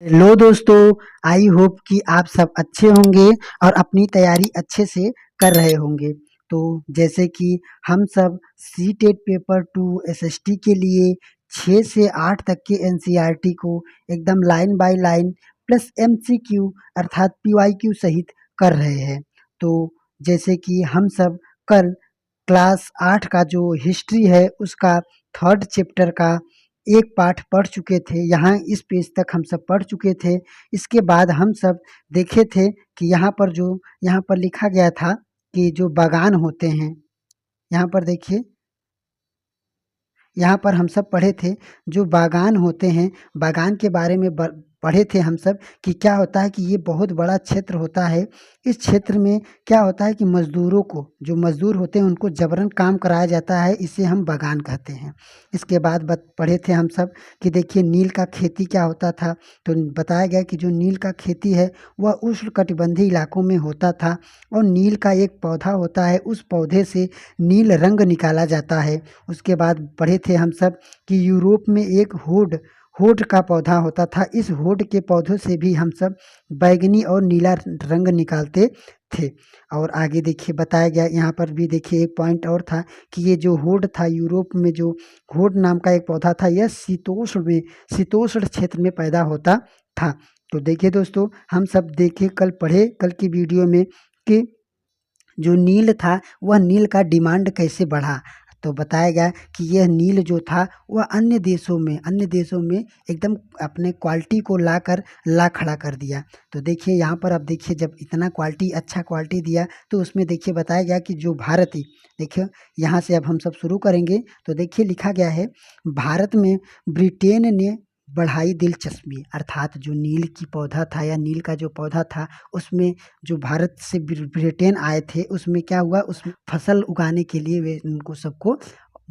Hello दोस्तों। I hope कि आप सब अच्छे होंगे और अपनी तैयारी अच्छे से कर रहे होंगे। तो जैसे कि हम सब सी टेट पेपर 2 एसएसटी के लिए 6 से 8 तक के एनसीईआरटी को एकदम line by line plus MCQ अर्थात पीवाईक्यू सहित कर रहे हैं। तो जैसे कि हम सब कल क्लास 8 का जो हिस्ट्री है उसका थर्ड चैप्टर का एक पाठ पढ़ चुके थे। यहाँ इस पेज तक हम सब पढ़ चुके थे। इसके बाद हम सब देखे थे कि यहाँ पर लिखा गया था कि जो बागान होते हैं, यहाँ पर देखिए, यहाँ पर हम सब पढ़े थे जो बागान होते हैं, बागान के बारे में पढ़े थे हम सब कि क्या होता है कि ये बहुत बड़ा क्षेत्र होता है। इस क्षेत्र में क्या होता है कि मजदूरों को, जो मजदूर होते हैं उनको जबरन काम कराया जाता है, इसे हम बागान कहते हैं। इसके बाद पढ़े थे हम सब कि देखिए नील का खेती क्या होता था। तो बताया गया कि जो नील का खेती है वह उष्णकटिबंधीय इलाकों में होता था और नील का एक पौधा होता है, उस पौधे से नील रंग निकाला जाता है। उसके बाद पढ़े थे हम सब कि यूरोप में एक होड होड का पौधा होता था। इस होड के पौधों से भी हम सब बैंगनी और नीला रंग निकालते थे। और आगे देखिए बताया गया, यहाँ पर भी देखिए एक पॉइंट और था कि ये जो होड था, यूरोप में जो होड नाम का एक पौधा था, यह शीतोष्ण क्षेत्र में पैदा होता था। तो देखिए दोस्तों, हम सब देखे, कल पढ़े, कल की वीडियो में कि जो नील था वह नील का डिमांड कैसे बढ़ा। तो बताया गया कि यह नील जो था वह अन्य देशों में एकदम अपने क्वालिटी को ला खड़ा कर दिया। तो देखिए यहाँ पर, अब देखिए जब इतना अच्छा क्वालिटी दिया तो उसमें देखिए बताया गया कि जो भारत ही, देखिए यहाँ से अब हम सब शुरू करेंगे। तो देखिए लिखा गया है, भारत में ब्रिटेन ने बढ़ाई दिलचस्पी, अर्थात जो नील की पौधा था या नील का जो पौधा था उसमें जो भारत से ब्रिटेन आए थे, उसमें क्या हुआ, उसमें फसल उगाने के लिए वे उनको सबको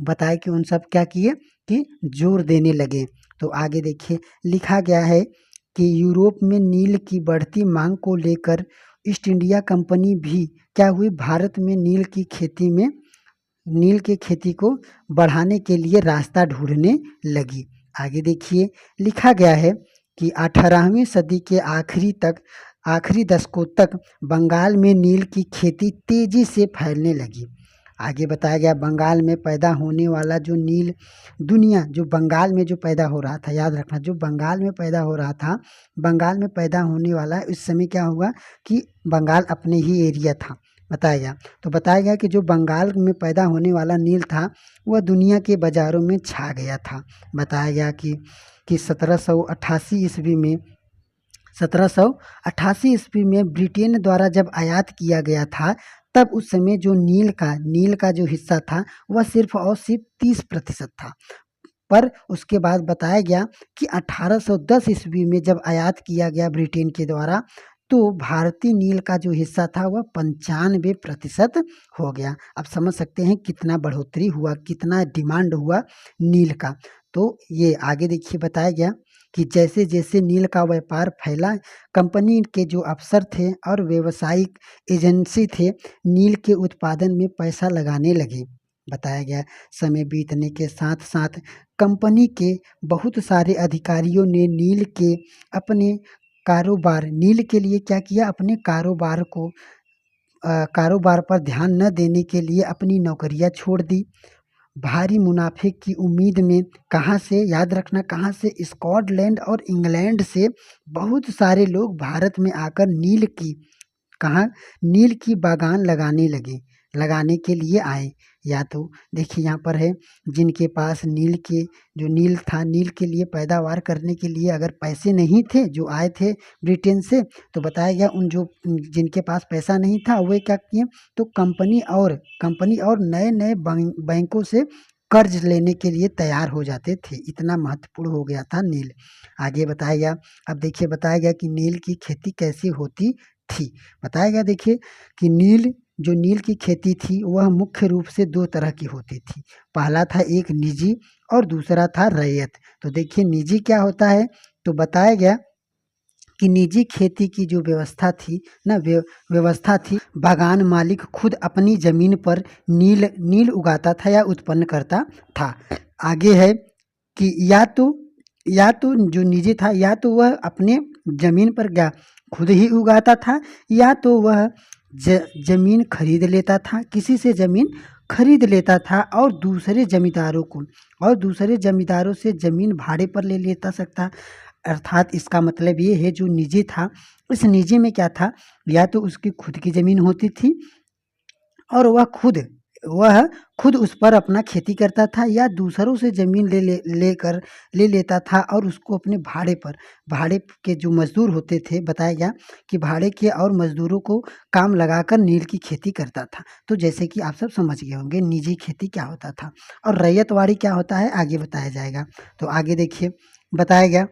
बताया कि उन सब क्या किए कि जोर देने लगे। तो आगे देखिए लिखा गया है कि यूरोप में नील की बढ़ती मांग को लेकर ईस्ट इंडिया कंपनी भी क्या हुई, भारत में नील की खेती को बढ़ाने के लिए रास्ता ढूंढने लगी। आगे देखिए लिखा गया है कि 18वीं सदी के आखिरी दशकों तक बंगाल में नील की खेती तेजी से फैलने लगी। आगे बताया गया, बंगाल में पैदा होने वाला जो नील, जो बंगाल में जो पैदा हो रहा था, याद रखना, जो बंगाल में पैदा हो रहा था, बंगाल में पैदा होने वाला इस समय क्या हुआ कि बंगाल अपने ही एरिया था, बताया गया। तो बताया गया कि जो बंगाल में पैदा होने वाला नील था वह दुनिया के बाज़ारों में छा गया था। बताया गया कि 1788 ईस्वी में ब्रिटेन द्वारा जब आयात किया गया था, तब उस समय जो नील का जो हिस्सा था वह सिर्फ और सिर्फ 30% था। पर उसके बाद बताया गया कि 1810 ईस्वी में जब आयात किया गया ब्रिटेन के द्वारा, तो भारतीय नील का जो हिस्सा था वह 95% हो गया। अब समझ सकते हैं कितना बढ़ोतरी हुआ, कितना डिमांड हुआ नील का। तो ये आगे देखिए बताया गया कि जैसे जैसे नील का व्यापार फैला, कंपनी के जो अफसर थे और व्यावसायिक एजेंसी थे नील के उत्पादन में पैसा लगाने लगे। बताया गया, समय बीतने के साथ साथ कंपनी के बहुत सारे अधिकारियों ने नील के लिए क्या किया, अपने कारोबार पर ध्यान न देने के लिए अपनी नौकरियां छोड़ दी। भारी मुनाफे की उम्मीद में, कहाँ से, याद रखना, कहाँ से, स्कॉटलैंड और इंग्लैंड से बहुत सारे लोग भारत में आकर नील की बागान लगाने के लिए आए। या तो देखिए यहाँ पर है, जिनके पास नील था, नील के लिए पैदावार करने के लिए अगर पैसे नहीं थे, जो आए थे ब्रिटेन से, तो बताया गया जिनके पास पैसा नहीं था वे क्या किए, तो कंपनी और नए नए बैंकों से कर्ज लेने के लिए तैयार हो जाते थे। इतना महत्वपूर्ण हो गया था नील। आगे बताया गया, अब देखिए बताया गया कि नील की खेती कैसे होती थी। बताया गया देखिए कि नील की खेती थी वह मुख्य रूप से 2 तरह की होती थी। पहला था एक निजी और दूसरा था रैयत। तो देखिए निजी क्या होता है, तो बताया गया कि निजी खेती की जो व्यवस्था थी, बागान मालिक खुद अपनी जमीन पर नील उगाता था या उत्पन्न करता था। आगे है कि या तो जो निजी था, या तो वह अपने ज़मीन पर क्या खुद ही उगाता था, या तो वह ज़मीन खरीद लेता था, किसी से ज़मीन खरीद लेता था और दूसरे ज़मींदारों से ज़मीन भाड़े पर ले लेता सकता। अर्थात इसका मतलब ये है, जो निजी था, इस निजी में क्या था, या तो उसकी खुद की ज़मीन होती थी और वह खुद उस पर अपना खेती करता था, या दूसरों से ज़मीन ले लेता था और उसको अपने भाड़े के जो मज़दूर होते थे, बताया गया कि भाड़े के और मज़दूरों को काम लगाकर नील की खेती करता था। तो जैसे कि आप सब समझ गए होंगे निजी खेती क्या होता था और रैयतवाड़ी क्या होता है, आगे बताया जाएगा। तो आगे देखिए, बताया गया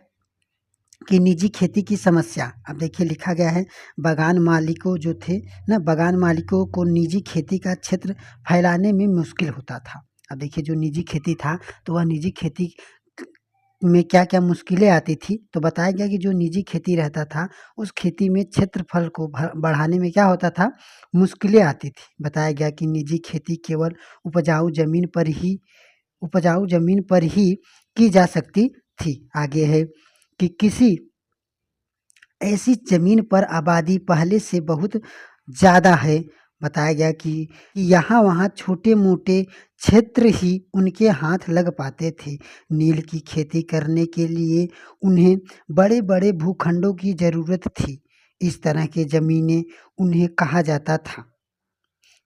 कि निजी खेती की समस्या। अब देखिए लिखा गया है, बागान मालिकों जो थे ना, बागान मालिकों को निजी खेती का क्षेत्र फैलाने में मुश्किल होता था। अब देखिए जो निजी खेती था, तो वह निजी खेती में क्या-क्या मुश्किलें आती थी, तो बताया गया कि जो निजी खेती रहता था, उस खेती में क्षेत्रफल को बढ़ाने में क्या होता था, मुश्किलें आती थी। बताया गया कि निजी खेती केवल उपजाऊ ज़मीन पर ही की जा सकती थी। आगे है कि किसी ऐसी ज़मीन पर आबादी पहले से बहुत ज़्यादा है। बताया गया कि यहाँ-वहाँ छोटे-मोटे क्षेत्र ही उनके हाथ लग पाते थे। नील की खेती करने के लिए उन्हें बड़े-बड़े भूखंडों की ज़रूरत थी। इस तरह की ज़मीनें उन्हें कहा जाता था।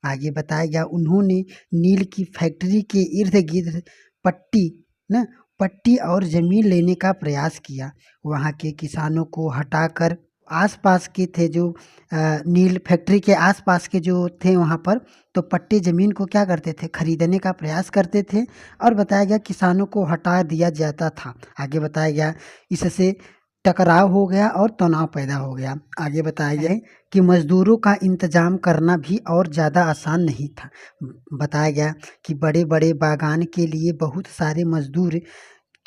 आगे बताया गया, उन्होंने नील की फैक्ट्री के इर्द-गिर्द पट्टी ना पट्टी और ज़मीन लेने का प्रयास किया। वहाँ के किसानों को हटाकर आस-पास के थे जो नील फैक्ट्री के आस-पास के जो थे वहाँ पर, तो पट्टी ज़मीन को क्या करते थे, खरीदने का प्रयास करते थे और बताया गया किसानों को हटा दिया जाता था। आगे बताया गया इससे टकराव हो गया और तनाव पैदा हो गया। आगे बताया गया है कि मज़दूरों का इंतज़ाम करना भी और ज़्यादा आसान नहीं था। बताया गया कि बड़े-बड़े बागान के लिए बहुत सारे मज़दूर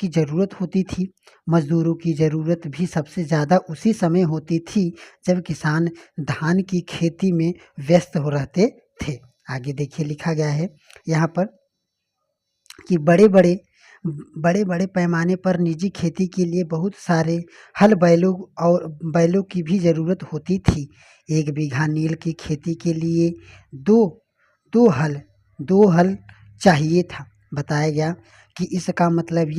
की ज़रूरत होती थी। मज़दूरों की ज़रूरत भी सबसे ज़्यादा उसी समय होती थी जब किसान धान की खेती में व्यस्त हो रहते थे। आगे देखिए लिखा गया है यहाँ पर कि बड़े-बड़े पैमाने पर निजी खेती के लिए बहुत सारे बैलों की भी ज़रूरत होती थी। 1 बीघा नील की खेती के लिए दो दो हल 2 हल चाहिए था। बताया गया कि इसका मतलब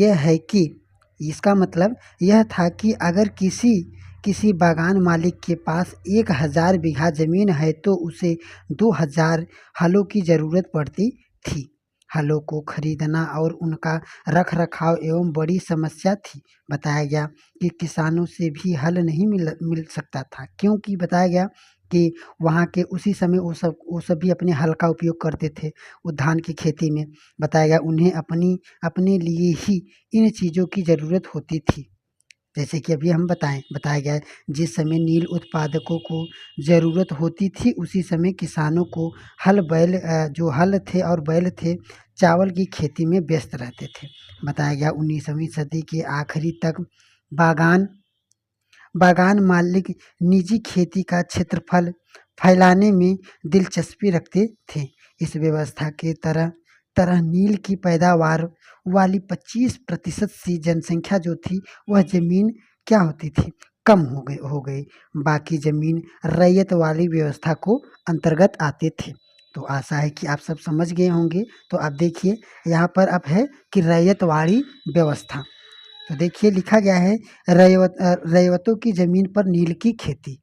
यह था कि अगर किसी बागान मालिक के पास 1000 बीघा ज़मीन है, तो उसे 2000 हलों की ज़रूरत पड़ती थी। हलों को खरीदना और उनका रख-रखाव एवं बड़ी समस्या थी। बताया गया कि किसानों से भी हल नहीं मिल सकता था, क्योंकि बताया गया कि वहाँ के उसी समय वो सब भी अपने हल का उपयोग करते थे, वो धान की खेती में। बताया गया उन्हें अपने लिए ही इन चीज़ों की ज़रूरत होती थी। जैसे कि अभी हम बताया गया है, जिस समय नील उत्पादकों को ज़रूरत होती थी, उसी समय किसानों को जो हल थे और बैल थे, चावल की खेती में व्यस्त रहते थे। बताया गया 19वीं सदी के आखिरी तक बागान बागान मालिक निजी खेती का क्षेत्रफल फैलाने में दिलचस्पी रखते थे। इस व्यवस्था के तरह नील की पैदावार वाली 25% सी जनसंख्या जो थी, वह ज़मीन क्या होती थी, कम हो गई। बाकी ज़मीन रैयत वाली व्यवस्था को अंतर्गत आते थे। तो आशा है कि आप सब समझ गए होंगे। तो अब देखिए यहाँ पर अब है कि रैयतवाड़ी व्यवस्था। तो देखिए लिखा गया है, रैयतों की ज़मीन पर नील की खेती।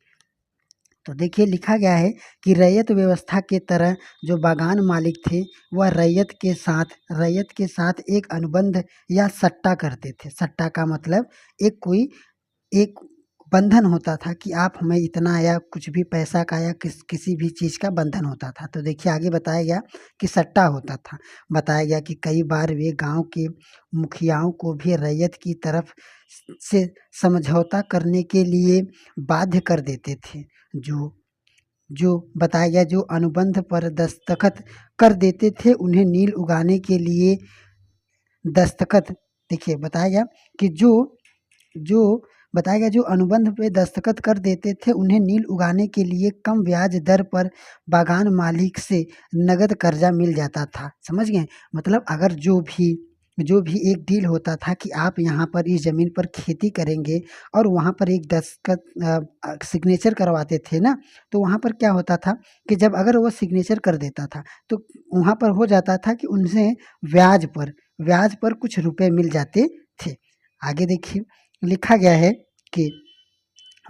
तो देखिए लिखा गया है कि रैयत व्यवस्था के तरह जो बागान मालिक थे, वह रैयत के साथ एक अनुबंध या सट्टा करते थे। सट्टा का मतलब एक बंधन होता था कि आप हमें इतना, या कुछ भी पैसा का या किसी भी चीज़ का बंधन होता था। तो देखिए आगे बताया गया कि सट्टा होता था। बताया गया कि कई बार वे गाँव के मुखियाओं को भी रैयत की तरफ से समझौता करने के लिए बाध्य कर देते थे। जो जो बताया गया, जो अनुबंध पर दस्तखत कर देते थे, उन्हें नील उगाने के लिए दस्तखत देखिए बताया गया कि जो बताया गया जो अनुबंध पे दस्तखत कर देते थे, उन्हें नील उगाने के लिए कम ब्याज दर पर बागान मालिक से नगद कर्जा मिल जाता था। समझ गए? मतलब अगर जो भी एक डील होता था कि आप यहाँ पर इस ज़मीन पर खेती करेंगे और वहाँ पर एक दस्तखत सिग्नेचर करवाते थे ना, तो वहाँ पर क्या होता था कि जब अगर वो सिग्नेचर कर देता था तो वहाँ पर हो जाता था कि उनसे ब्याज पर कुछ रुपए मिल जाते थे। आगे देखिए लिखा गया है कि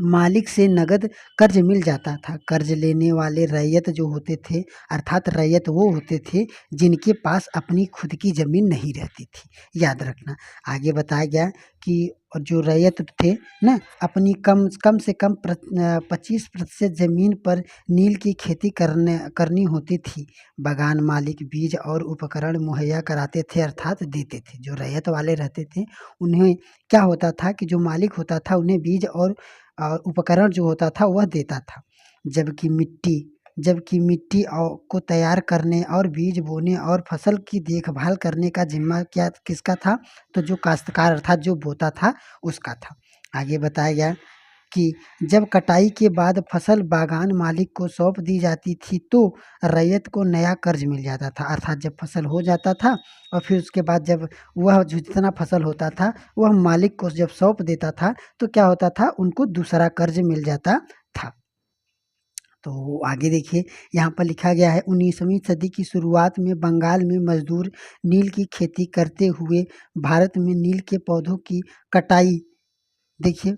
मालिक से नगद कर्ज मिल जाता था। कर्ज लेने वाले रैयत जो होते थे, अर्थात रैयत वो होते थे जिनके पास अपनी खुद की ज़मीन नहीं रहती थी, याद रखना। आगे बताया गया कि जो रैयत थे ना, अपनी कम से कम 25% ज़मीन पर नील की खेती करनी होती थी। बागान मालिक बीज और उपकरण मुहैया कराते थे, अर्थात देते थे। जो रैयत वाले रहते थे उन्हें क्या होता था कि जो मालिक होता था उन्हें बीज और उपकरण जो होता था वह देता था। जबकि मिट्टी को तैयार करने और बीज बोने और फसल की देखभाल करने का जिम्मा क्या किसका था, तो जो काश्तकार अर्थात जो बोता था उसका था। आगे बताया गया कि जब कटाई के बाद फसल बागान मालिक को सौंप दी जाती थी तो रैयत को नया कर्ज मिल जाता था। अर्थात जब फसल हो जाता था और फिर उसके बाद जब वह जो जितना फसल होता था वह मालिक को जब सौंप देता था तो क्या होता था, उनको दूसरा कर्ज मिल जाता था। तो आगे देखिए यहाँ पर लिखा गया है 19वीं सदी की शुरुआत में बंगाल में मजदूर नील की खेती करते हुए भारत में नील के पौधों की कटाई देखिए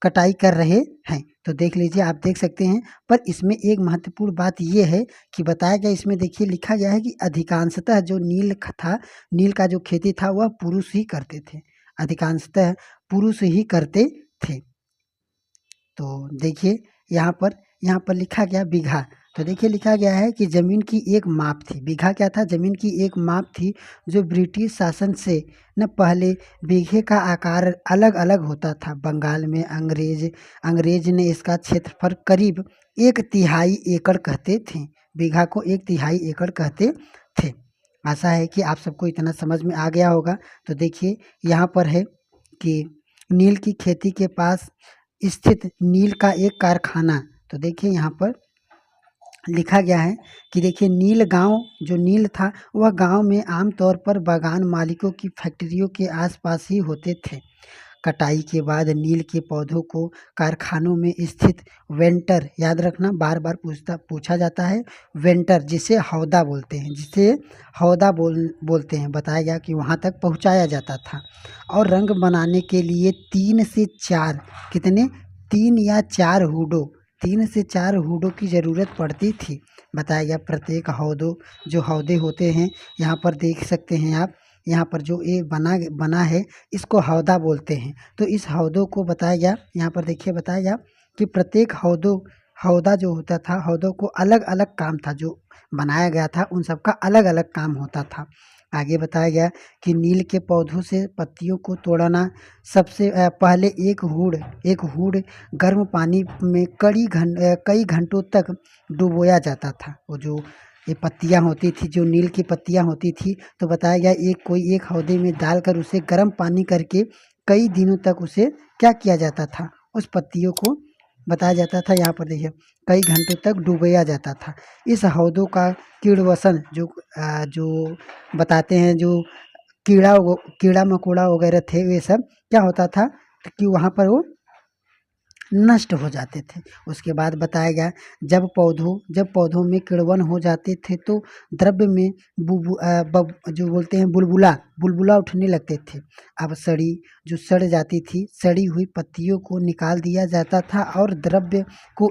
कटाई कर रहे हैं। तो देख लीजिए, आप देख सकते हैं। पर इसमें एक महत्वपूर्ण बात ये है कि बताया गया, इसमें देखिए लिखा गया है कि अधिकांशतः जो नील का जो खेती था वह पुरुष ही करते थे, अधिकांशतः पुरुष ही करते थे। तो देखिए यहाँ पर लिखा गया बीघा। तो देखिए लिखा गया है कि ज़मीन की एक माप थी। बीघा क्या था? ज़मीन की एक माप थी जो ब्रिटिश शासन से न पहले बीघे का आकार अलग-अलग होता था। बंगाल में अंग्रेज ने इसका क्षेत्रफल करीब 1/3 एकड़ कहते थे। बीघा को 1/3 एकड़ कहते थे। आशा है कि आप सबको इतना समझ में आ गया होगा। तो देखिए यहाँ पर है कि नील की खेती के पास स्थित नील का एक कारखाना। तो देखिए यहाँ पर लिखा गया है कि देखिए जो नील था वह गांव में आमतौर पर बागान मालिकों की फैक्ट्रियों के आसपास ही होते थे। कटाई के बाद नील के पौधों को कारखानों में स्थित वेंटर, याद रखना, बार बार पूछा जाता है, वेंटर जिसे हौदा बोलते हैं, बताया गया कि वहाँ तक पहुँचाया जाता था। और रंग बनाने के लिए 3 से 4 कितने 3 या 4 हूडों की ज़रूरत पड़ती थी। बताया गया प्रत्येक जो हौदे होते हैं, यहाँ पर देख सकते हैं आप, यहाँ पर जो ये बना है इसको हौदा बोलते हैं। तो इस हौदों को बताया गया, यहाँ पर देखिए बताया गया कि प्रत्येक हौदा जो होता था, हौदों को अलग अलग काम था, जो बनाया गया था उन सबका अलग अलग काम होता था। आगे बताया गया कि नील के पौधों से पत्तियों को तोड़ना सबसे पहले एक हुड गर्म पानी में कई घंटों तक डुबोया जाता था। वो जो ये पत्तियाँ होती थी, जो नील की पत्तियाँ होती थी, तो बताया गया एक हौदे में डालकर उसे गर्म पानी करके कई दिनों तक उसे क्या किया जाता था, उस पत्तियों को बताया जाता था, यहाँ पर देखिए कई घंटों तक डुबोया जाता था। इस हौदों का कीड़वसन जो बताते हैं, जो कीड़ा मकोड़ा वगैरह थे, वे सब क्या होता था कि वहाँ पर वो नष्ट हो जाते थे। उसके बाद बताया गया जब पौधों में किण्वन हो जाते थे तो द्रव्य में जो बोलते हैं बुलबुला उठने लगते थे। अब जो सड़ जाती थी, सड़ी हुई पत्तियों को निकाल दिया जाता था और द्रव्य को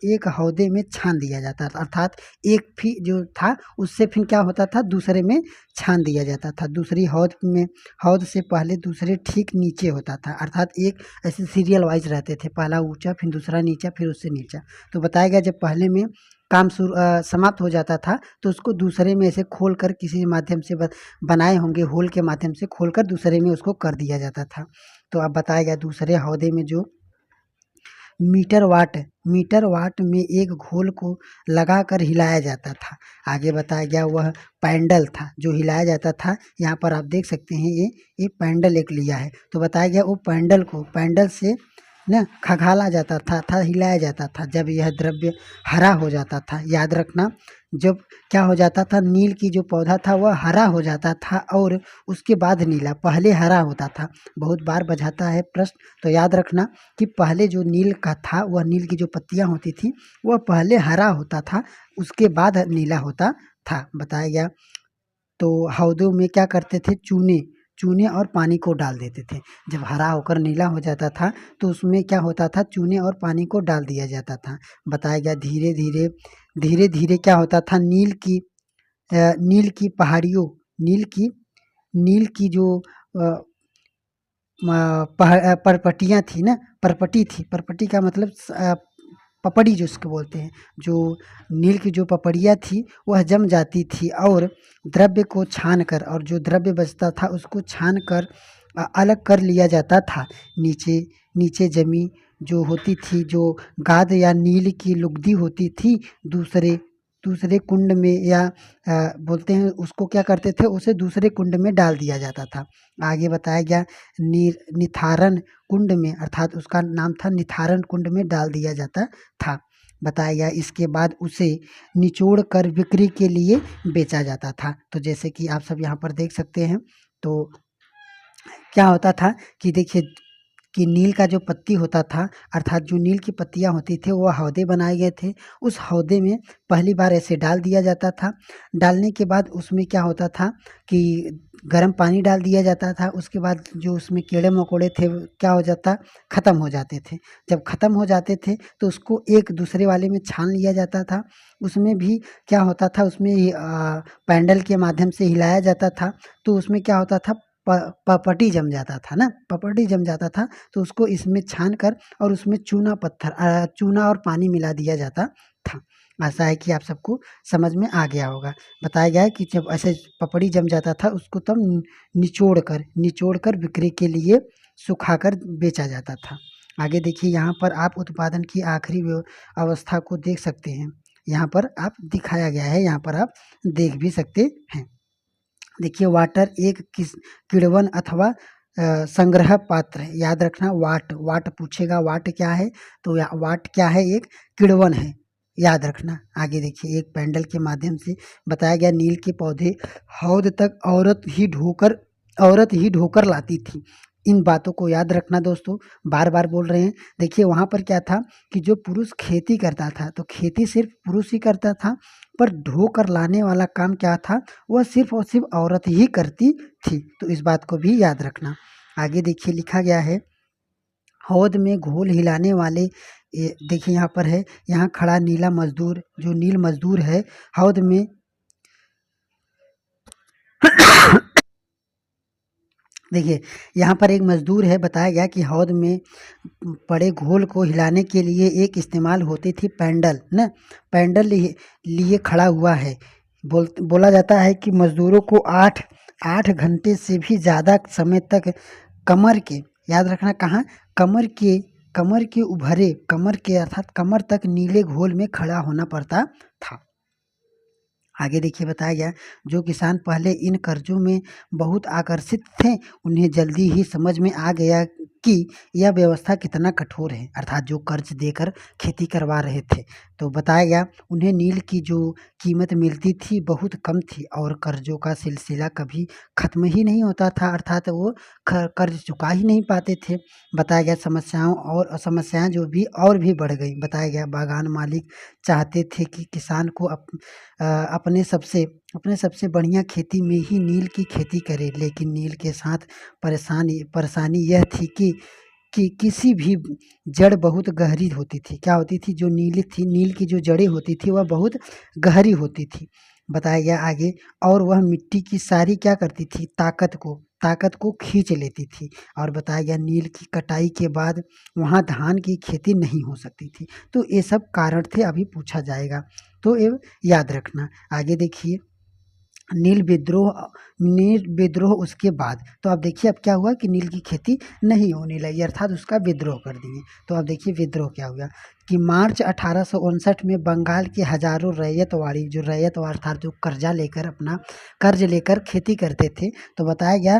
एक हौदे में छान दिया जाता था, अर्थात एक फिर जो था उससे फिर क्या होता था, दूसरे में छान दिया जाता था। दूसरी हौद से पहले दूसरे ठीक नीचे होता था, अर्थात एक ऐसे सीरियल वाइज रहते थे, पहला ऊंचा फिर दूसरा नीचा फिर उससे नीचा। तो बताया गया जब पहले में काम समाप्त हो जाता था तो उसको दूसरे में ऐसे खोल कर किसी माध्यम से बनाए होंगे, होल के माध्यम से खोल कर दूसरे में उसको कर दिया जाता था। तो अब बताया गया दूसरे हौदे में जो मीटर वाट में एक घोल को लगाकर हिलाया जाता था। आगे बताया गया वह पैंडल था जो हिलाया जाता था। यहाँ पर आप देख सकते हैं ये पैंडल एक लिया है। तो बताया गया वो पैंडल से ना खंगाला जाता था हिलाया जाता था जब यह द्रव्य हरा हो जाता था। याद रखना, जब क्या हो जाता था, नील की जो पौधा था वह हरा हो जाता था और उसके बाद नीला, पहले हरा होता था। बहुत बार बझाता है प्रश्न, तो याद रखना कि पहले जो नील का था, वह नील की जो पत्तियां होती थी वह पहले हरा होता था, उसके बाद नीला होता था, बताया गया। तो हौदों में क्या करते थे, चूने चूने और पानी को डाल देते थे। जब हरा होकर नीला हो जाता था तो उसमें क्या होता था, चूने और पानी को डाल दिया जाता था। बताया गया धीरे धीरे धीरे धीरे क्या होता था, नील की पहाड़ियों, नील की जो परपटियाँ थी ना, परपटी थी, परपटी का मतलब पपड़ी जिसको बोलते हैं, जो नील की जो पपड़ियाँ थी वह जम जाती थी और द्रव्य को छान कर, और जो द्रव्य बचता था उसको छान कर अलग कर लिया जाता था। नीचे नीचे जमी जो होती थी, जो गाद या नील की लुगदी होती थी, दूसरे दूसरे कुंड में या बोलते हैं उसको, क्या करते थे, उसे दूसरे कुंड में डाल दिया जाता था। आगे बताया गया निथारण कुंड में, अर्थात उसका नाम था निथारण कुंड में डाल दिया जाता था। बताया गया इसके बाद उसे निचोड़ कर बिक्री के लिए बेचा जाता था। तो जैसे कि आप सब यहाँ पर देख सकते हैं, तो क्या होता था कि देखिए कि नील का जो पत्ती होता था, अर्थात जो नील की पत्तियाँ होती थी, वो हौदे बनाए गए थे। उस हौदे में पहली बार ऐसे डाल दिया जाता था। डालने के बाद उसमें क्या होता था कि गर्म पानी डाल दिया जाता था। उसके बाद जो उसमें कीड़े मकोड़े थे वो क्या हो जाता, ख़त्म हो जाते थे। जब ख़त्म हो जाते थे तो उसको एक दूसरे वाले में छान लिया जाता था। उसमें भी क्या होता था, उसमें पैडल के माध्यम से हिलाया जाता था, तो उसमें क्या होता था, पपटी जम जाता था ना, पपटी जम जाता था, तो उसको इसमें छान कर और उसमें चूना और पानी मिला दिया जाता था। ऐसा है कि आप सबको समझ में आ गया होगा। बताया गया है कि जब ऐसे पपड़ी जम जाता था उसको तब निचोड़ कर बिक्री के लिए सुखाकर बेचा जाता था। आगे देखिए, यहाँ पर आप उत्पादन की आखिरी अवस्था को देख सकते हैं। यहाँ पर आप दिखाया गया है, यहाँ पर आप देख भी सकते हैं। देखिए, वाटर एक किण्वन अथवा संग्रह पात्र है। याद रखना, वाट पूछेगा, वाट क्या है, तो वाट क्या है, एक किण्वन है, याद रखना। आगे देखिए, एक पैडल के माध्यम से बताया गया, नील के पौधे हौद तक औरत ही ढोकर लाती थी। इन बातों को याद रखना दोस्तों, बार बार बोल रहे हैं। देखिए वहाँ पर क्या था कि जो पुरुष खेती करता था, तो खेती सिर्फ पुरुष ही करता था, पर ढो कर लाने वाला काम क्या था, वह सिर्फ और सिर्फ औरत ही करती थी। तो इस बात को भी याद रखना। आगे देखिए, लिखा गया है, हौद में घोल हिलाने वाले, देखिए यहाँ पर है, यहाँ खड़ा नीला मजदूर, जो नील मजदूर है हौद में देखिए यहाँ पर एक मजदूर है। बताया गया कि हौद में पड़े घोल को हिलाने के लिए एक इस्तेमाल होती थी पैडल ना, पैडल लिए खड़ा हुआ है। बोला जाता है कि मजदूरों को 8 घंटे से भी ज़्यादा समय तक कमर के, याद रखना कहाँ, कमर के अर्थात कमर तक नीले घोल में खड़ा होना पड़ता था। आगे देखिए, बताया गया, जो किसान पहले इन कर्जों में बहुत आकर्षित थे, उन्हें जल्दी ही समझ में आ गया कि यह व्यवस्था कितना कठोर है, अर्थात जो कर्ज देकर खेती करवा रहे थे। तो बताया गया, उन्हें नील की जो कीमत मिलती थी बहुत कम थी और कर्जों का सिलसिला कभी ख़त्म ही नहीं होता था, अर्थात वो कर्ज चुका ही नहीं पाते थे। बताया गया, समस्याएं जो भी और भी बढ़ गई। बताया गया, बागान मालिक चाहते थे कि किसान को अपने सबसे बढ़िया खेती में ही नील की खेती करे, लेकिन नील के साथ परेशानी यह थी कि किसी भी जड़ बहुत गहरी होती थी। क्या होती थी, जो नील की जो जड़ें होती थी वह बहुत गहरी होती थी। बताया गया आगे, और वह मिट्टी की सारी क्या करती थी, ताकत को खींच लेती थी। और बताया गया, नील की कटाई के बाद वहाँ धान की खेती नहीं हो सकती थी। तो ये सब कारण थे, अभी पूछा जाएगा, तो ये याद रखना। आगे देखिए, नील विद्रोह उसके बाद, तो अब देखिए अब क्या हुआ कि नील की खेती नहीं होने लगी, अर्थात उसका विद्रोह कर दिए। तो अब देखिए विद्रोह क्या हुआ कि मार्च 1859 में बंगाल के हजारों अर्थात जो कर्ज लेकर खेती करते थे, तो बताया गया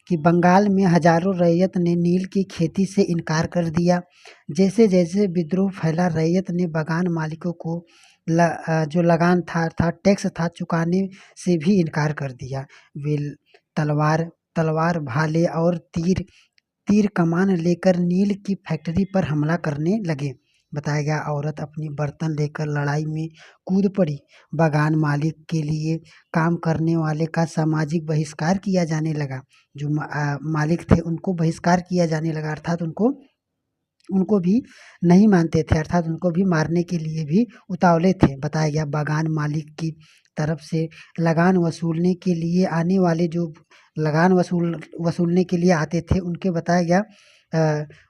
कि बंगाल में हजारों रैयत ने नील की खेती से इनकार कर दिया। जैसे जैसे विद्रोह फैला, रैयत ने बागान मालिकों को जो लगान था अर्थात टैक्स था चुकाने से भी इनकार कर दिया। वे तलवार तलवार भाले और तीर तीर कमान लेकर नील की फैक्ट्री पर हमला करने लगे। बताया गया औरत अपनी बर्तन लेकर लड़ाई में कूद पड़ी। बागान मालिक के लिए काम करने वाले का सामाजिक बहिष्कार किया जाने लगा। जो मालिक थे उनको बहिष्कार किया जाने लगा, अर्थात उनको उनको भी नहीं मानते थे, अर्थात उनको भी मारने के लिए भी उतावले थे। बताया गया बागान मालिक की तरफ से लगान वसूलने के लिए आने वाले जो लगान वसूलने के लिए आते थे उनके बताया गया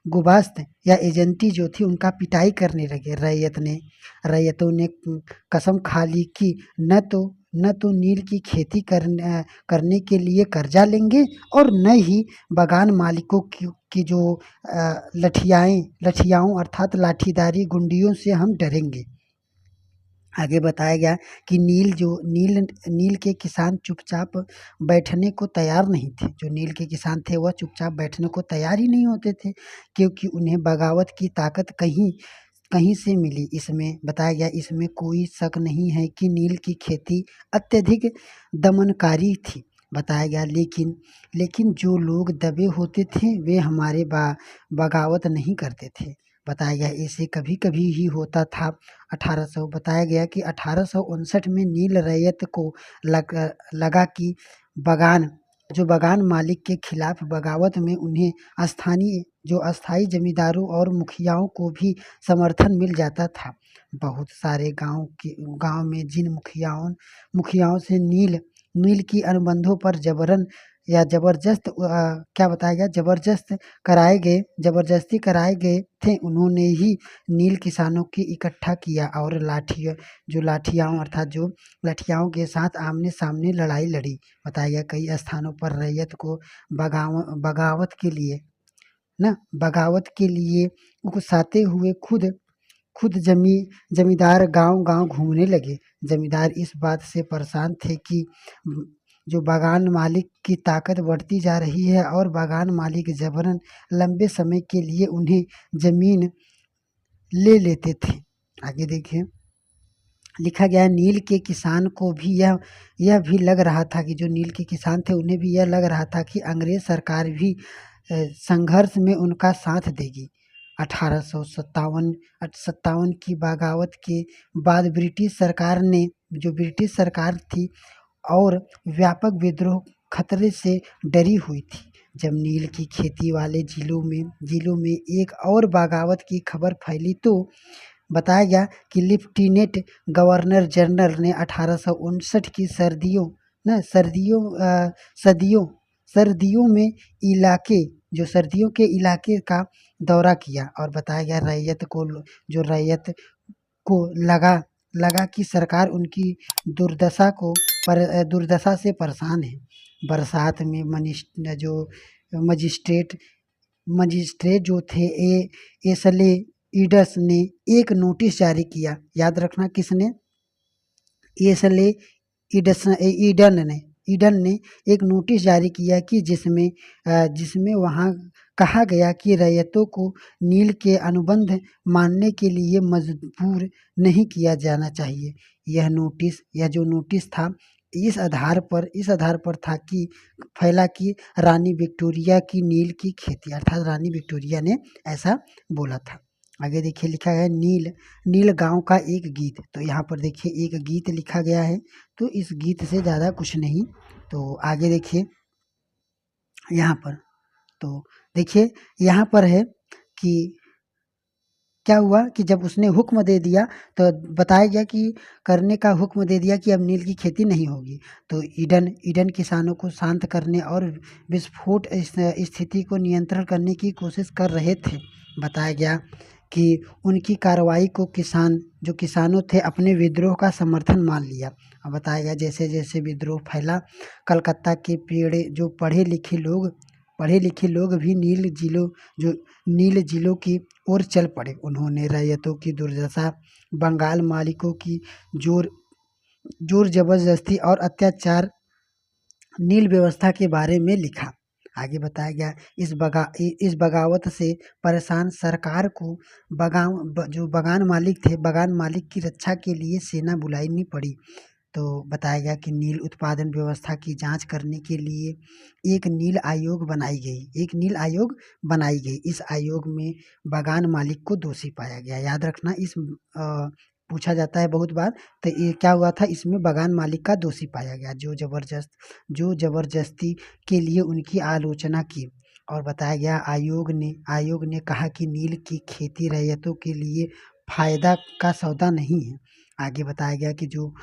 गुबास्त या एजेंटी जो थी उनका पिटाई करने लगे। रैयतों ने कसम खा ली कि न तो नील की खेती करने के लिए कर्जा लेंगे और न ही बागान मालिकों की जो लठियाओं अर्थात लाठीदारी गुंडियों से हम डरेंगे। आगे बताया गया कि नील के किसान चुपचाप बैठने को तैयार नहीं थे। जो नील के किसान थे वह चुपचाप बैठने को तैयार ही नहीं होते थे, क्योंकि उन्हें बगावत की ताकत कहीं कहीं से मिली। इसमें बताया गया इसमें कोई शक नहीं है कि नील की खेती अत्यधिक दमनकारी थी। बताया गया लेकिन जो लोग दबे होते थे वे हमारे बगावत नहीं करते थे। बताया गया ऐसे कभी कभी ही होता था। 1800 बताया गया कि 1859 में नील रैयत को लगा कि बागान मालिक के खिलाफ बगावत में उन्हें अस्थाई जमींदारों और मुखियाओं को भी समर्थन मिल जाता था। बहुत सारे गांव में जिन मुखियाओं से नील की अनुबंधों पर जबरन या क्या बताया गया जबरदस्ती कराए गए थे, उन्होंने ही नील किसानों की इकट्ठा किया और लाठियाओं के साथ आमने सामने लड़ाई लड़ी। बताया गया कई स्थानों पर रैयत को बगावत के लिए उकसाते हुए खुद जमींदार गांव घूमने लगे। जमींदार इस बात से परेशान थे कि जो बागान मालिक की ताकत बढ़ती जा रही है और बागान मालिक जबरन लंबे समय के लिए उन्हें जमीन ले लेते थे। आगे देखिए लिखा गया नील के किसान को भी यह भी लग रहा था कि जो नील के किसान थे उन्हें भी यह लग रहा था कि अंग्रेज सरकार भी संघर्ष में उनका साथ देगी। 1857 की बगावत के बाद ब्रिटिश सरकार थी और व्यापक विद्रोह खतरे से डरी हुई थी। जब नील की खेती वाले जिलों में एक और बगावत की खबर फैली तो बताया गया कि लेफ्टिनेंट गवर्नर जनरल ने 1859 की सर्दियों के इलाके का दौरा किया और बताया गया रैयत को लगा कि सरकार उनकी दुर्दशा से परेशान है। बरसात में मजिस्ट्रेट जो थे एसले ईडस ने एक नोटिस जारी किया। याद रखना किसने? एसले ईडन ने एक नोटिस जारी किया कि जिसमें वहाँ कहा गया कि रैयतों को नील के अनुबंध मानने के लिए मजबूर नहीं किया जाना चाहिए। यह जो नोटिस था इस आधार पर था कि फैला कि रानी विक्टोरिया की नील की खेती, अर्थात रानी विक्टोरिया ने ऐसा बोला था। आगे देखिए लिखा है नील गांव का एक गीत। तो यहाँ पर देखिए एक गीत लिखा गया है, तो इस गीत से ज़्यादा कुछ नहीं। तो आगे देखिए यहाँ पर, तो देखिए यहाँ पर है कि क्या हुआ कि जब उसने हुक्म दे दिया तो बताया गया कि करने का हुक्म दे दिया कि अब नील की खेती नहीं होगी। तो ईडन किसानों को शांत करने और विस्फोट स्थिति को नियंत्रण करने की कोशिश कर रहे थे। बताया गया कि उनकी कार्रवाई को किसानों थे अपने विद्रोह का समर्थन मान लिया। अब बताया गया जैसे जैसे विद्रोह फैला, कलकत्ता के पढ़े लिखे लोग भी नील जिलों की ओर चल पड़े। उन्होंने रैयतों की दुर्दशा, बंगाल मालिकों की जोर जबरदस्ती और अत्याचार नील व्यवस्था के बारे में लिखा। आगे बताया गया इस बगावत से परेशान सरकार को जो बगान मालिक थे, बगान मालिक की रक्षा के लिए सेना बुलानी पड़ी। तो बताया गया कि नील उत्पादन व्यवस्था की जांच करने के लिए एक नील आयोग बनाई गई। इस आयोग में बगान मालिक को दोषी पाया गया। याद रखना, पूछा जाता है बहुत बार। तो ये क्या हुआ था, इसमें बगान मालिक का दोषी पाया गया, जो जबरदस्ती के लिए उनकी आलोचना की। और बताया गया आयोग ने कहा कि नील की खेती रैयतों के लिए फायदा का सौदा नहीं है। आगे बताया गया कि जो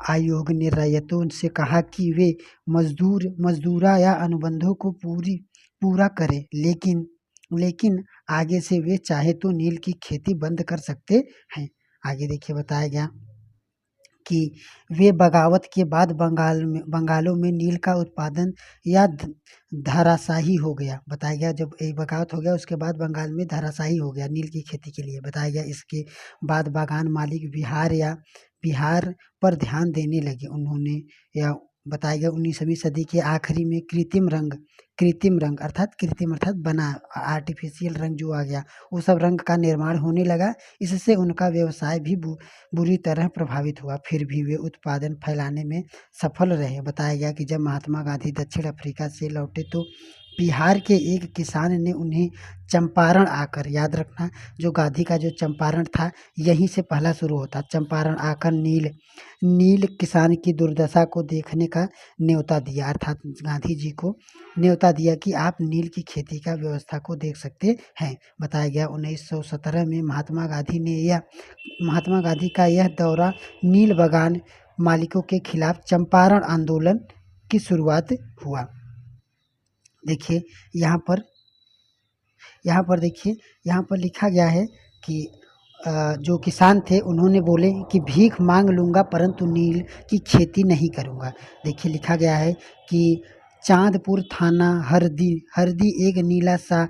आयोग ने रैयतों से कहा कि वे मजदूरा या अनुबंधों को पूरा करें, लेकिन आगे से वे चाहे तो नील की खेती बंद कर सकते हैं। आगे देखिए बताया गया कि वे बगावत के बाद बंगालों में नील का उत्पादन या धराशायी हो गया। बताया गया जब एक बगावत हो गया उसके बाद बंगाल में धराशायी हो गया नील की खेती के लिए। बताया गया इसके बाद बगान मालिक बिहार पर ध्यान देने लगे। उन्होंने या बताया गया 19वीं सदी के आखिरी में कृत्रिम अर्थात बना आर्टिफिशियल रंग जो आ गया, वो सब रंग का निर्माण होने लगा। इससे उनका व्यवसाय भी बुरी तरह प्रभावित हुआ। फिर भी वे उत्पादन फैलाने में सफल रहे। बताया गया कि जब महात्मा गांधी दक्षिण अफ्रीका से लौटे तो बिहार के एक किसान ने उन्हें चंपारण आकर, याद रखना जो गांधी का जो चंपारण था यहीं से पहला शुरू होता, चंपारण आकर नील किसान की दुर्दशा को देखने का न्योता दिया। अर्थात गांधी जी को न्योता दिया कि आप नील की खेती का व्यवस्था को देख सकते हैं। बताया गया 1917 में महात्मा गांधी का यह दौरा नील बगान मालिकों के खिलाफ चंपारण आंदोलन की शुरुआत हुआ। देखिए यहाँ पर लिखा गया है कि जो किसान थे उन्होंने बोले कि भीख मांग लूँगा परंतु नील की खेती नहीं करूँगा। देखिए लिखा गया है कि चांदपुर थाना हरदी एक नीला सा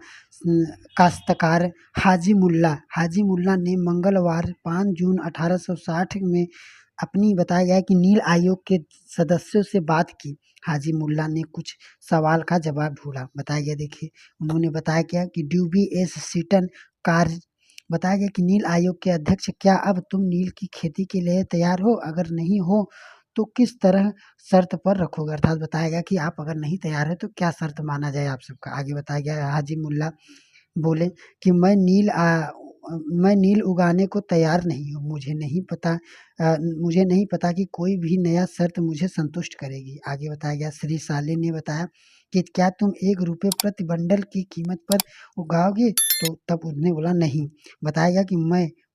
काश्तकार हाजी मुल्ला ने मंगलवार 5 जून 1860 में अपनी, बताया गया कि नील आयोग के सदस्यों से बात की। हाजी मुल्ला ने कुछ सवाल का जवाब ढूंढा। बताया गया, देखिए उन्होंने बताया क्या कि ड्यूबी एस सीटन कार्य, बताया गया कि नील आयोग के अध्यक्ष, क्या अब तुम नील की खेती के लिए तैयार हो? अगर नहीं हो तो किस तरह शर्त पर रखोगे? अर्थात बताया गया कि आप अगर नहीं तैयार है तो क्या शर्त माना जाए आप सबका। आगे बताया गया हाजी मुल्ला बोले कि मैं नील उगाने को तैयार नहीं हूँ। मुझे नहीं पता कि कोई भी नया शर्त मुझे संतुष्ट करेगी। आगे बताया गया श्री साले ने बताया कि क्या तुम ₹1 प्रति बंडल की कीमत पर उगाओगे? तो तब उन्होंने बोला नहीं। बताया गया कि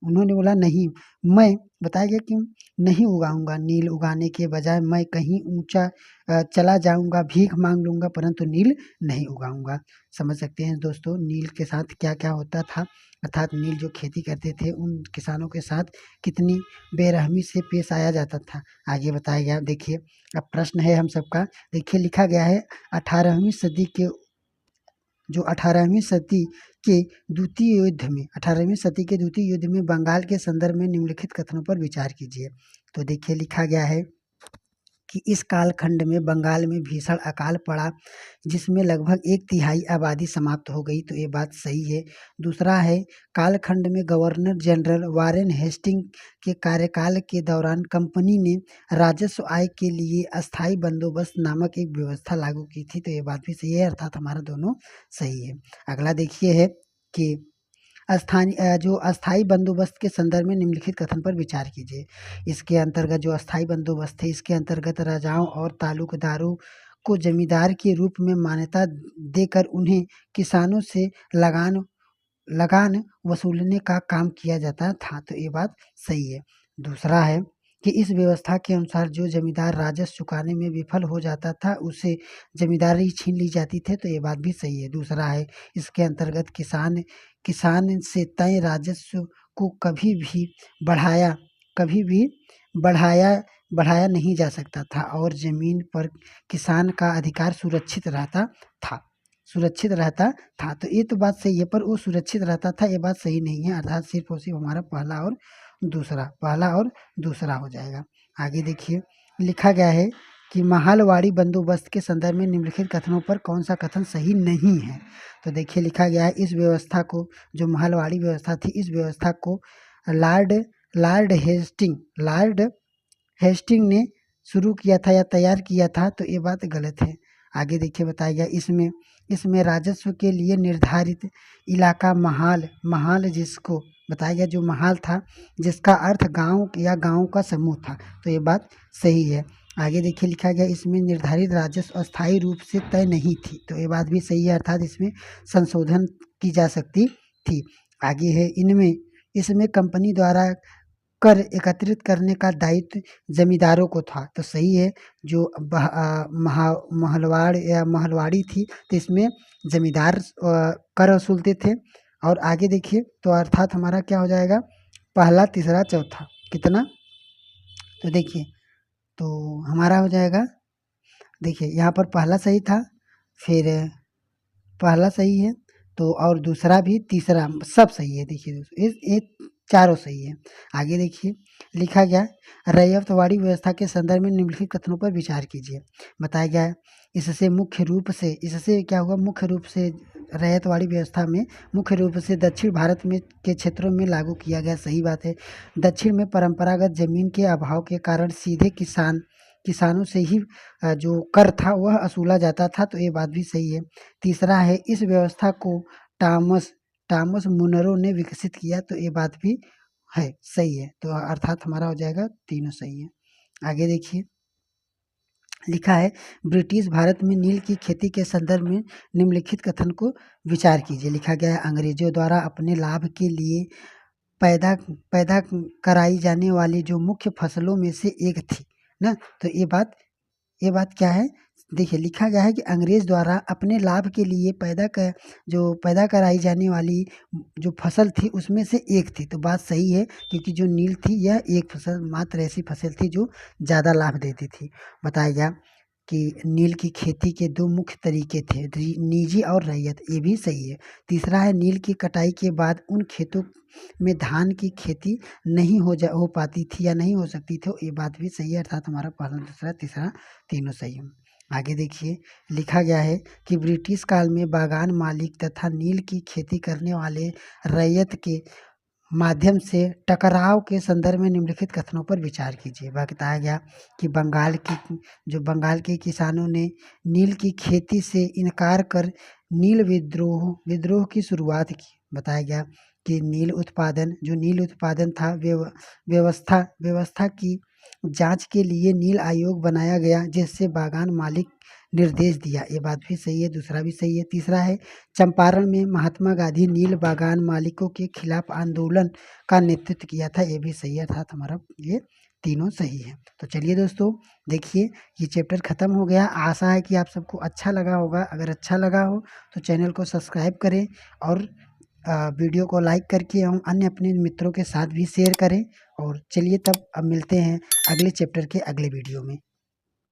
उन्होंने बोला नहीं, मैं, बताया गया कि नहीं उगाऊंगा। नील उगाने के बजाय मैं कहीं ऊंचा चला जाऊंगा, भीख मांग लूंगा परंतु नील नहीं उगाऊंगा। समझ सकते हैं दोस्तों नील के साथ क्या क्या होता था। अर्थात नील जो खेती करते थे उन किसानों के साथ कितनी बेरहमी से पेश आया जाता था। आगे बताया गया, देखिए अब प्रश्न है हम सबका। देखिए लिखा गया है 18वीं सदी के जो 18वीं सदी के द्वितीय युद्ध में बंगाल के संदर्भ में निम्नलिखित कथनों पर विचार कीजिए। तो देखिए लिखा गया है कि इस कालखंड में बंगाल में भीषण अकाल पड़ा जिसमें लगभग 1/3 आबादी समाप्त हो गई। तो ये बात सही है। दूसरा है, कालखंड में गवर्नर जनरल वारेन हेस्टिंग के कार्यकाल के दौरान कंपनी ने राजस्व आय के लिए अस्थाई बंदोबस्त नामक एक व्यवस्था लागू की थी। तो ये बात भी सही है, अर्थात हमारा दोनों सही है। अगला देखिए है कि अस्थाई बंदोबस्त के संदर्भ में निम्नलिखित कथन पर विचार कीजिए। इसके अंतर्गत जो अस्थाई बंदोबस्त थे, इसके अंतर्गत राजाओं और तालुकदारों को जमींदार के रूप में मान्यता देकर उन्हें किसानों से लगान वसूलने का काम किया जाता था। तो ये बात सही है। दूसरा है कि इस व्यवस्था के अनुसार जो जमींदार राजस्व चुकाने में विफल हो जाता था उसे जमींदारी छीन ली जाती थी। तो ये बात भी सही है। दूसरा है, इसके अंतर्गत किसान से तय राजस्व को कभी भी बढ़ाया नहीं जा सकता था और जमीन पर किसान का अधिकार सुरक्षित रहता था। तो ये तो बात सही है, पर वो सुरक्षित रहता था ये बात सही नहीं है। अर्थात सिर्फ और सिर्फ हमारा पहला और दूसरा हो जाएगा। आगे देखिए लिखा गया है कि माहलवाड़ी बंदोबस्त के संदर्भ में निम्नलिखित कथनों पर कौन सा कथन सही नहीं है। तो देखिए लिखा गया है, इस व्यवस्था को, जो माहलवाड़ी व्यवस्था थी, इस व्यवस्था को लॉर्ड लॉर्ड हेस्टिंग ने शुरू किया था या तैयार किया था, तो ये बात गलत है। आगे देखिए बताया गया इसमें राजस्व के लिए निर्धारित इलाका महाल जिसको बताया गया, जो महाल था जिसका अर्थ गांव या गांव का समूह था, तो ये बात सही है। आगे देखिए लिखा गया, इसमें निर्धारित राजस्व अस्थायी रूप से तय नहीं थी, तो ये बात भी सही है, अर्थात इसमें संशोधन की जा सकती थी। आगे है, इसमें कंपनी द्वारा कर एकत्रित करने का दायित्व जमींदारों को था, तो सही है। जो महलवाड़ी थी, तो इसमें जमींदार कर वसूलते थे। और आगे देखिए, तो अर्थात हमारा क्या हो जाएगा, पहला, तीसरा, चौथा, कितना, तो देखिए तो हमारा हो जाएगा, देखिए यहाँ पर पहला सही था, फिर पहला सही है, तो और दूसरा भी, तीसरा, सब सही है। देखिए दोस्तों, ये चारों सही है। आगे देखिए लिखा गया, रैयतवाड़ी व्यवस्था के संदर्भ में निम्नलिखित कथनों पर विचार कीजिए। बताया गया है, इससे क्या हुआ, मुख्य रूप से रैयतवाड़ी व्यवस्था में मुख्य रूप से दक्षिण भारत में के क्षेत्रों में लागू किया गया। सही बात है। दक्षिण में परंपरागत जमीन के अभाव के कारण सीधे किसानों से ही जो कर था वह वसूला जाता था, तो ये बात भी सही है। तीसरा है, इस व्यवस्था को टॉमस मुनरो ने विकसित किया, तो ये बात भी है, सही है। तो अर्थात हमारा हो जाएगा, तीनों सही है। आगे देखिए लिखा है, ब्रिटिश भारत में नील की खेती के संदर्भ में निम्नलिखित कथन को विचार कीजिए। लिखा गया है, अंग्रेजों द्वारा अपने लाभ के लिए पैदा कराई जाने वाली जो मुख्य फसलों में से एक थी ना, तो ये बात क्या है, देखिए लिखा गया है कि अंग्रेज द्वारा अपने लाभ के लिए पैदा कराई जाने वाली जो फसल थी उसमें से एक थी, तो बात सही है, क्योंकि जो नील थी यह एक फसल मात्र ऐसी फसल थी जो ज़्यादा लाभ देती थी। बताया गया कि नील की खेती के दो मुख्य तरीके थे, निजी और रैयत, ये भी सही है। तीसरा है, नील की कटाई के बाद उन खेतों में धान की खेती नहीं हो पाती थी या नहीं हो सकती थी, ये बात भी सही है, अर्थात हमारा पहला, दूसरा, तीसरा, तीनों सही है। आगे देखिए लिखा गया है कि ब्रिटिश काल में बागान मालिक तथा नील की खेती करने वाले रैयत के माध्यम से टकराव के संदर्भ में निम्नलिखित कथनों पर विचार कीजिए। बताया गया कि बंगाल के किसानों ने नील की खेती से इनकार कर नील विद्रोह की शुरुआत की। बताया गया कि नील उत्पादन था, व्यवस्था की जांच के लिए नील आयोग बनाया गया, जिससे बागान मालिक निर्देश दिया, ये बात भी सही है, दूसरा भी सही है। तीसरा है, चंपारण में महात्मा गांधी नील बागान मालिकों के खिलाफ आंदोलन का नेतृत्व किया था, ये भी सही है, अर्थात हमारा ये तीनों सही है। तो चलिए दोस्तों, देखिए ये चैप्टर ख़त्म हो गया। आशा है कि आप सबको अच्छा लगा होगा। अगर अच्छा लगा हो तो चैनल को सब्सक्राइब करें और वीडियो को लाइक करके हम अन्य अपने मित्रों के साथ भी शेयर करें। और चलिए तब अब मिलते हैं अगले चैप्टर के अगले वीडियो में।